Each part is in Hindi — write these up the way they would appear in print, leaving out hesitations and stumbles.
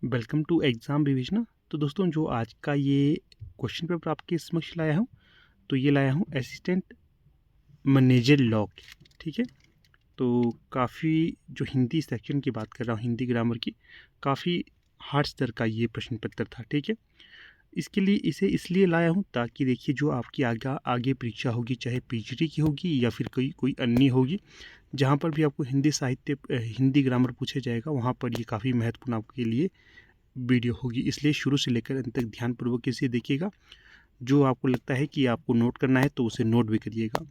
वेलकम टू एग्ज़ाम विवेचना। तो दोस्तों, जो आज का ये क्वेश्चन पेपर आपके समक्ष लाया हूँ, तो ये लाया हूँ असिस्टेंट मैनेजर लॉ की। ठीक है, तो काफ़ी जो हिंदी सेक्शन की बात कर रहा हूँ, हिंदी ग्रामर की, काफ़ी हार्ड स्तर का ये प्रश्न पत्र था। ठीक है, इसके लिए इसे इसलिए लाया हूँ ताकि देखिए जो आपकी आगे परीक्षा होगी, चाहे पीएचडी की होगी या फिर कोई अन्य होगी, जहाँ पर भी आपको हिंदी साहित्य हिंदी ग्रामर पूछा जाएगा, वहाँ पर ये काफ़ी महत्वपूर्ण आपके लिए वीडियो होगी। इसलिए शुरू से लेकर अंत तक ध्यानपूर्वक इसे देखिएगा। जो आपको लगता है कि आपको नोट करना है तो उसे नोट भी करिएगा।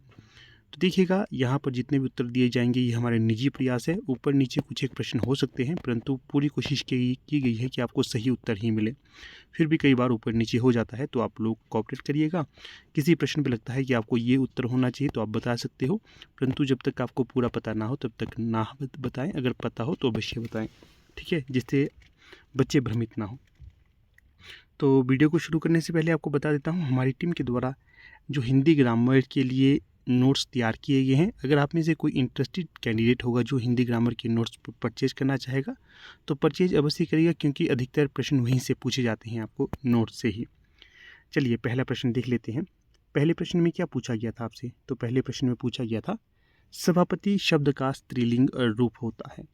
तो देखिएगा, यहाँ पर जितने भी उत्तर दिए जाएंगे ये हमारे निजी प्रयास है। ऊपर नीचे कुछ एक प्रश्न हो सकते हैं, परंतु पूरी कोशिश की गई है कि आपको सही उत्तर ही मिले। फिर भी कई बार ऊपर नीचे हो जाता है, तो आप लोग कोऑपरेट करिएगा। किसी प्रश्न पर लगता है कि आपको ये उत्तर होना चाहिए तो आप बता सकते हो, परंतु जब तक आपको पूरा पता ना हो तब तक ना बताएं। अगर पता हो तो अवश्य बताएं, ठीक है, जिससे बच्चे भ्रमित ना हो। तो वीडियो को शुरू करने से पहले आपको बता देता हूँ, हमारी टीम के द्वारा जो हिंदी ग्रामर के लिए नोट्स तैयार किए गए हैं। अगर आप में से कोई इंटरेस्टेड कैंडिडेट होगा जो हिंदी ग्रामर के नोट्स परचेज करना चाहेगा, तो परचेज अवश्य करिएगा, क्योंकि अधिकतर प्रश्न वहीं से पूछे जाते हैं आपको नोट्स से ही। चलिए पहला प्रश्न देख लेते हैं। पहले प्रश्न में क्या पूछा गया था आपसे? तो पहले प्रश्न में पूछा गया था, सभापति शब्द का स्त्रीलिंग रूप होता है।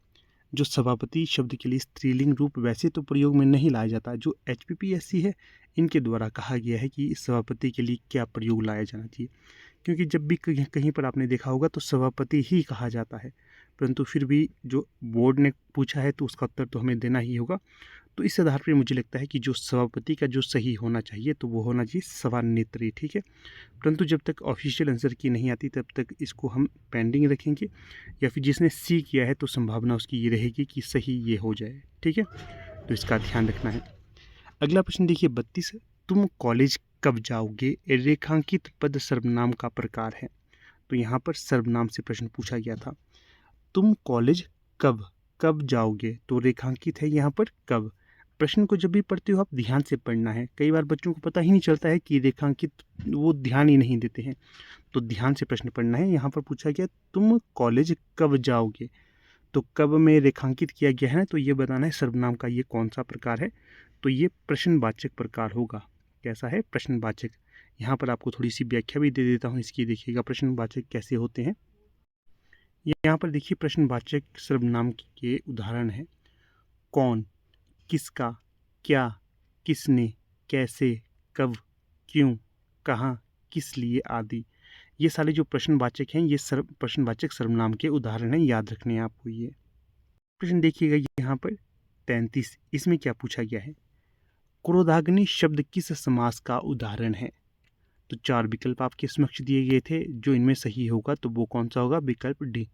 जो सभापति शब्द के लिए स्त्रीलिंग रूप वैसे तो प्रयोग में नहीं लाया जाता, जो HPPSC है इनके द्वारा कहा गया है कि सभापति के लिए क्या प्रयोग लाया जाना चाहिए। क्योंकि जब भी कहीं पर आपने देखा होगा तो सभापति ही कहा जाता है, परंतु फिर भी जो बोर्ड ने पूछा है तो उसका उत्तर तो हमें देना ही होगा। तो इस आधार पर मुझे लगता है कि जो सभापति का जो सही होना चाहिए तो वो होना चाहिए सभानेत्री। ठीक है, परंतु जब तक ऑफिशियल आंसर की नहीं आती तब तक इसको हम पेंडिंग रखेंगे, या फिर जिसने सी किया है तो संभावना उसकी ये रहेगी कि सही ये हो जाए। ठीक है, तो इसका ध्यान रखना है। अगला प्रश्न देखिए 32, तुम कॉलेज कब जाओगे? रेखांकित पद सर्वनाम का प्रकार है। तो यहाँ पर सर्वनाम से प्रश्न पूछा गया था। तुम कॉलेज कब कब जाओगे, तो रेखांकित है यहाँ पर कब। प्रश्न को जब भी पढ़ते हो आप ध्यान से पढ़ना है। कई बार बच्चों को पता ही नहीं चलता है कि रेखांकित, वो ध्यान ही नहीं देते हैं, तो ध्यान से प्रश्न पढ़ना है। यहाँ पर पूछा गया तुम कॉलेज कब जाओगे, तो कब में रेखांकित किया गया है, तो ये बताना है सर्वनाम का ये कौन सा प्रकार है। तो ये प्रश्नवाचक प्रकार होगा। कैसा है? प्रश्नवाचक। यहाँ पर आपको थोड़ी सी व्याख्या भी दे देता हूँ इसकी, देखिएगा प्रश्नवाचक कैसे होते हैं। यहाँ पर देखिए प्रश्नवाचक सर्वनाम के उदाहरण है, कौन, किसका, क्या, किसने, कैसे, कब, क्यों, कहाँ, किस लिए आदि। ये सारे जो प्रश्नवाचक हैं ये प्रश्नवाचक सर्वनाम के उदाहरण हैं, याद रखने हैं आपको ये। प्रश्न देखिएगा यहाँ पर 33, इसमें क्या पूछा गया है, क्रोधाग्नि शब्द किस समास का उदाहरण है। तो 4 विकल्प आपके समक्ष दिए गए थे, जो इनमें सही होगा तो वो कौन सा होगा? विकल्प डी।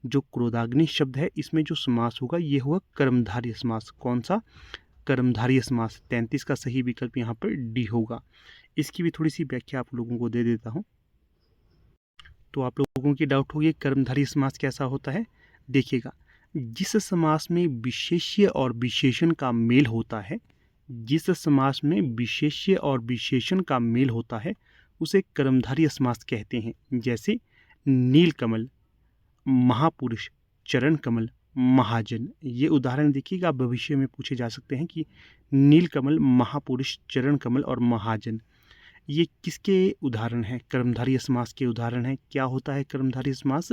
जो क्रोधाग्नि शब्द है इसमें जो समास होगा ये होगा कर्मधारय समास। कौन सा? कर्मधारय समास। 33 का सही विकल्प यहाँ पर डी होगा। इसकी भी थोड़ी सी व्याख्या आप लोगों को दे देता हूँ। तो आप लोगों की डाउट होगी कर्मधारय समास कैसा होता है। देखिएगा, जिस समास में विशेष्य और विशेषण का मेल होता है, जिस समास में विशेष्य और विशेषण का मेल होता है उसे कर्मधारय समास कहते हैं। जैसे नीलकमल, महापुरुष, चरण कमल, महाजन। ये उदाहरण देखिएगा, आप भविष्य में पूछे जा सकते हैं कि नीलकमल, महापुरुष, चरण कमल और महाजन ये किसके उदाहरण हैं? कर्मधारय समास के उदाहरण हैं। क्या होता है कर्मधारय समास?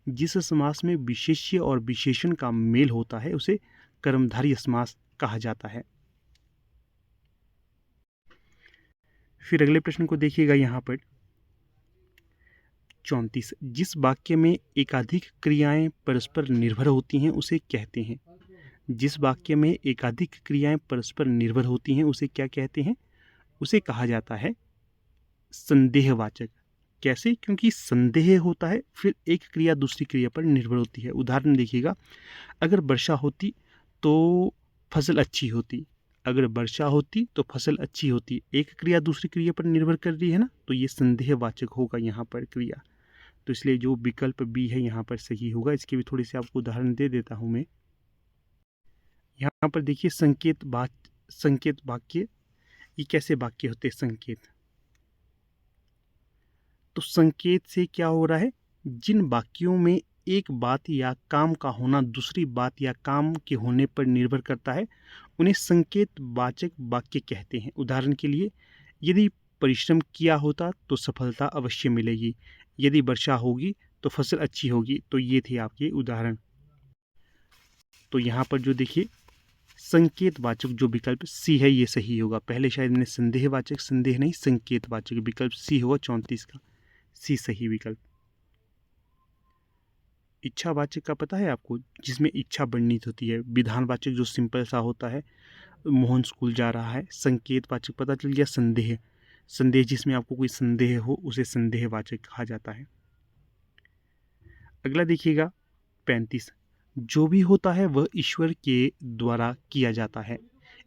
जिस समास में विशेष्य और विशेषण का मेल होता है उसे कर्मधारय समास कहा जाता है। फिर अगले प्रश्न को देखिएगा यहाँ पर 34, जिस वाक्य में एकाधिक क्रियाएं परस्पर निर्भर होती हैं उसे कहते हैं। जिस वाक्य में एकाधिक क्रियाएं परस्पर निर्भर होती हैं उसे क्या कहते हैं? उसे कहा जाता है संदेहवाचक। कैसे? क्योंकि संदेह होता है, फिर एक क्रिया दूसरी क्रिया पर निर्भर होती है। उदाहरण देखिएगा, अगर वर्षा होती तो फसल अच्छी होती, अगर वर्षा होती तो फसल अच्छी होती। एक क्रिया दूसरी क्रिया पर निर्भर कर रही है ना, तो ये संदेहवाचक होगा यहाँ पर क्रिया। तो इसलिए जो विकल्प बी है यहाँ पर सही होगा। इसके भी थोड़ी सी आपको उदाहरण दे देता हूँ मैं। यहाँ पर देखिए संकेत वाक्य, ये कैसे वाक्य होते हैं? संकेत, तो संकेत से क्या हो रहा है, जिन वाक्यों में एक बात या काम का होना दूसरी बात या काम के होने पर निर्भर करता है, उन्हें संकेतवाचक वाक्य कहते हैं। उदाहरण के लिए, यदि परिश्रम किया होता तो सफलता अवश्य मिलेगी, यदि वर्षा होगी तो फसल अच्छी होगी। तो ये थे आपके उदाहरण। तो यहाँ पर जो देखिए संकेतवाचक जो विकल्प सी है ये सही होगा। पहले शायद मैंने संदेहवाचक, संदेह नहीं, संकेतवाचक विकल्प सी होगा 34 का, सी सही विकल्प। इच्छावाचक का पता है आपको, जिसमें इच्छा वर्णित होती है। विधानवाचक जो सिंपल सा होता है, मोहन स्कूल जा रहा है। संकेतवाचक पता चल गया संदेह, संदेह जिसमें आपको कोई संदेह हो उसे संदेहवाचक कहा जाता है। अगला देखिएगा 35, जो भी होता है वह ईश्वर के द्वारा किया जाता है।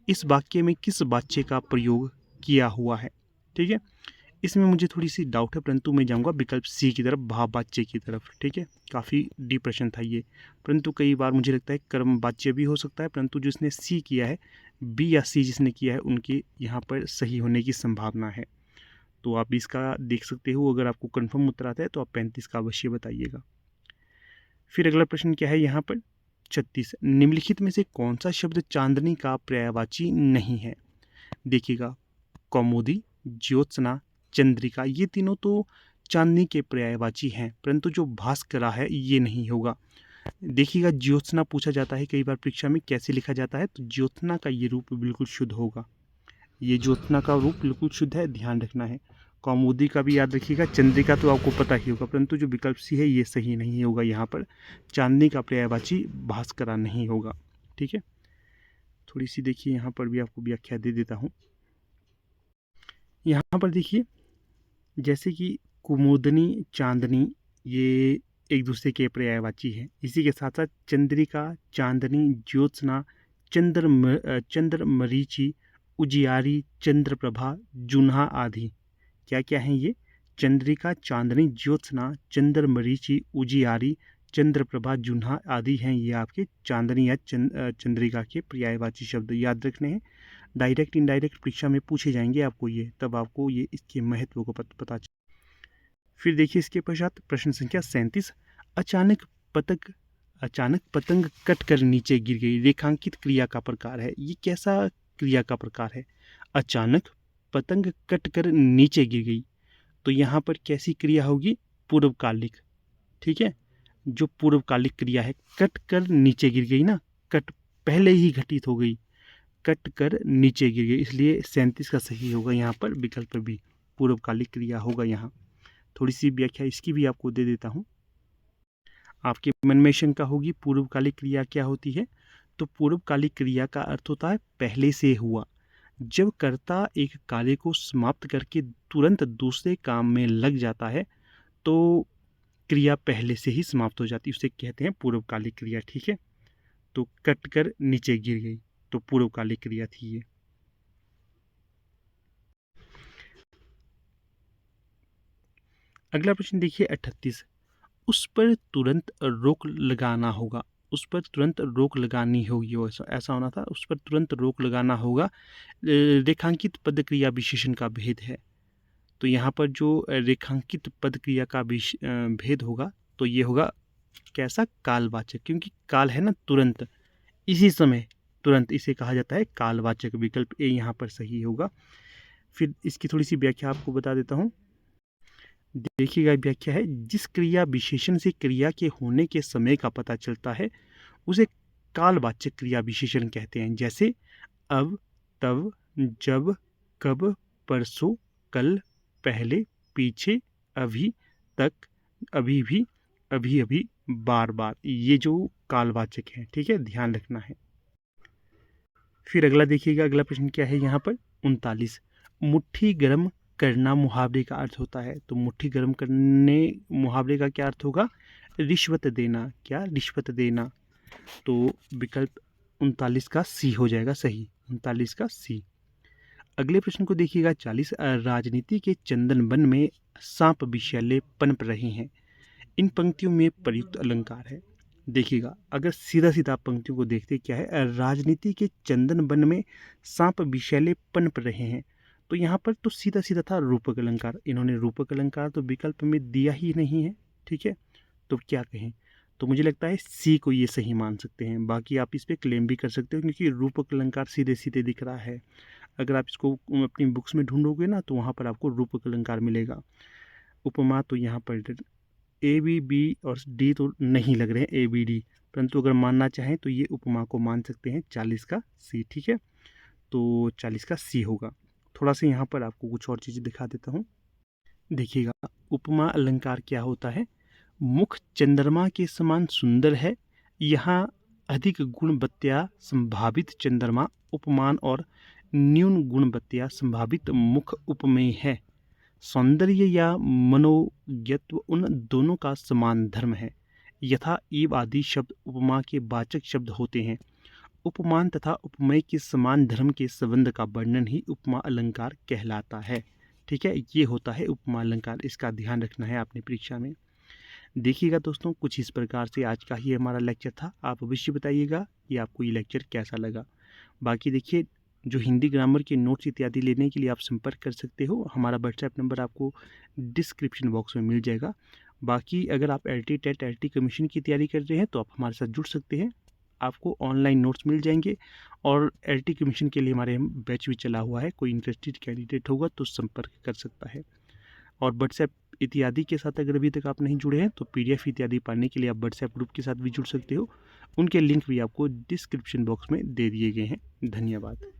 इस वाक्य में किस वाच्य का प्रयोग किया हुआ है? ठीक है, इसमें मुझे थोड़ी सी डाउट है, परंतु मैं जाऊंगा विकल्प सी की तरफ, भाववाच्य की तरफ। ठीक है, काफ़ी डीप प्रश्न था ये, परंतु कई बार मुझे लगता है कर्मवाच्य भी हो सकता है, परंतु जिसने सी किया है, बी या सी जिसने किया है, उनके यहाँ पर सही होने की संभावना है। तो आप इसका देख सकते हो, अगर आपको कन्फर्म उत्तर आता है तो आप 35 का अवश्य बताइएगा। फिर अगला प्रश्न क्या है यहाँ पर 36, निम्नलिखित में से कौन सा शब्द चांदनी का पर्यायवाची नहीं है? देखिएगा, कौमुदी, ज्योत्सना, चंद्रिका, ये तीनों तो चांदनी के पर्यायवाची हैं, परंतु जो भास्करा है ये नहीं होगा। देखिएगा, ज्योत्सना पूछा जाता है कई बार परीक्षा में, कैसे लिखा जाता है? तो ज्योत्सना का ये रूप बिल्कुल शुद्ध होगा, ये ज्योत्सना का रूप बिल्कुल शुद्ध है, ध्यान रखना है। कौमुदी का भी याद रखिएगा, चंद्रिका तो आपको पता ही होगा, परंतु जो विकल्प सी है ये सही नहीं होगा। यहाँ पर चांदनी का पर्यायवाची भास्करा नहीं होगा। ठीक है, थोड़ी सी देखिए, यहाँ पर भी आपको व्याख्या दे देता हूँ। यहाँ पर देखिए, जैसे कि कुमुदनी, चांदनी, ये एक दूसरे के पर्यायवाची हैं। इसी के साथ साथ चंद्रिका, चांदनी, ज्योत्सना, चंद्रमरीचि, उजियारी, चंद्रप्रभा, जुन्हा आदि क्या क्या हैं ये? चंद्रिका, चांदनी, ज्योत्सना, चंद्रमरीचि, उजियारी, चंद्रप्रभा, जुन्हा आदि हैं ये आपके चांदनी या चंद्रिका के पर्यायवाची शब्द। याद रखने हैं, डायरेक्ट इनडायरेक्ट परीक्षा में पूछे जाएंगे आपको ये, तब आपको ये इसके महत्व को पता चले। फिर देखिए इसके पश्चात प्रश्न संख्या 37, अचानक पतंग कट कर नीचे गिर गई, रेखांकित क्रिया का प्रकार है। ये कैसा क्रिया का प्रकार है? अचानक पतंग कट कर नीचे गिर गई, तो यहाँ पर कैसी क्रिया होगी? पूर्वकालिक। ठीक है, जो पूर्वकालिक क्रिया है, कट कर नीचे गिर गई ना, कट पहले ही घटित हो गई, कट कर नीचे गिर गई, इसलिए 37 का सही होगा यहाँ पर विकल्प भी, पूर्वकालिक क्रिया होगा यहाँ। थोड़ी सी व्याख्या इसकी भी आपको दे देता हूँ, आपके मन में शंका होगी पूर्वकालिक क्रिया क्या होती है? तो पूर्वकालिक क्रिया का अर्थ होता है पहले से हुआ। जब कर्ता एक कार्य को समाप्त करके तुरंत दूसरे काम में लग जाता है तो क्रिया पहले से ही समाप्त हो जाती है, उसे कहते हैं पूर्वकालिक क्रिया। ठीक है, तो कट कर नीचे गिर गई तो पूर्वकालिक क्रिया थी ये। अगला प्रश्न देखिए 38, उस पर तुरंत रोक लगाना होगा, उस पर तुरंत रोक लगानी होगी, ऐसा होना था, उस पर तुरंत रोक लगाना होगा, रेखांकित पद क्रिया विशेषण का भेद है। तो यहाँ पर जो रेखांकित पद क्रिया का भेद होगा तो ये होगा कैसा? कालवाचक, क्योंकि काल है ना तुरंत, इसी समय तुरंत, इसे कहा जाता है कालवाचक। विकल्प ए यहाँ पर सही होगा। फिर इसकी थोड़ी सी व्याख्या आपको बता देता हूँ। देखिएगा, व्याख्या है, जिस क्रिया विशेषण से क्रिया के होने के समय का पता चलता है उसे कालवाचक क्रिया विशेषण कहते हैं। जैसे अब, तब, जब, कब, परसों, कल, पहले, पीछे, अभी, तक, अभी भी, अभी अभी, बार बार, ये जो कालवाचक है। ठीक है, ध्यान रखना है। फिर अगला देखिएगा, अगला प्रश्न क्या है यहाँ पर 39, मुट्ठी गर्म करना मुहावरे का अर्थ होता है। तो मुट्ठी गर्म करने मुहावरे का क्या अर्थ होगा? रिश्वत देना। क्या? रिश्वत देना। तो विकल्प 39 का सी हो जाएगा सही, 39 का सी। अगले प्रश्न को देखिएगा 40, राजनीति के चंदन वन में सांप विषैले पनप रहे हैं, इन पंक्तियों में प्रयुक्त अलंकार है। देखिएगा, अगर सीधा सीधा पंक्तियों को देखते क्या है, राजनीति के चंदन वन में सांप विषैले पनप रहे हैं, तो यहाँ पर तो सीधा सीधा था रूपक अलंकार, इन्होंने रूपक अलंकार तो विकल्प में दिया ही नहीं है। ठीक है, तो क्या कहें? तो मुझे लगता है सी को ये सही मान सकते हैं। बाकी आप इस पर क्लेम भी कर सकते हो क्योंकि रूपक अलंकार सीधे सीधे दिख रहा है। अगर आप इसको अपनी बुक्स में ढूंढोगे ना तो वहाँ पर आपको रूपक अलंकार मिलेगा। उपमा तो यहाँ पर ए बी बी और डी तो नहीं लग रहे हैं, ए बी डी, परंतु अगर मानना चाहें तो ये उपमा को मान सकते हैं 40 का सी। ठीक है, तो 40 का सी होगा। थोड़ा सा यहाँ पर आपको कुछ और चीज़ें दिखा देता हूँ। देखिएगा, उपमा अलंकार क्या होता है। मुख चंद्रमा के समान सुंदर है, यहाँ अधिक गुणवत्या संभावित चंद्रमा उपमान और न्यून गुणवत्या संभावित मुख उपमेय है। सौंदर्य या मनोज्ञत्व उन दोनों का समान धर्म है। यथा एव आदि शब्द उपमा के वाचक शब्द होते हैं। उपमान तथा उपमेय के समान धर्म के संबंध का वर्णन ही उपमा अलंकार कहलाता है। ठीक है, ये होता है उपमा अलंकार। इसका ध्यान रखना है आपने परीक्षा में। देखिएगा दोस्तों, कुछ इस प्रकार से आज का ही हमारा लेक्चर था। आप अवश्य बताइएगा कि आपको ये लेक्चर कैसा लगा। बाकी देखिए, जो हिंदी ग्रामर के नोट्स इत्यादि लेने के लिए आप संपर्क कर सकते हो। हमारा व्हाट्सएप नंबर आपको डिस्क्रिप्शन बॉक्स में मिल जाएगा। बाकी अगर आप LT टेट LT कमीशन की तैयारी कर रहे हैं तो आप हमारे साथ जुड़ सकते हैं। आपको ऑनलाइन नोट्स मिल जाएंगे और LT कमीशन के लिए हमारे बैच भी चला हुआ है। कोई इंटरेस्टेड कैंडिडेट होगा तो संपर्क कर सकता है। और व्हाट्सएप इत्यादि के साथ अगर अभी तक आप नहीं जुड़े हैं तो PDF इत्यादि पाने के लिए आप व्हाट्सएप ग्रुप के साथ भी जुड़ सकते हो। उनके लिंक भी आपको डिस्क्रिप्शन बॉक्स में दे दिए गए हैं। धन्यवाद।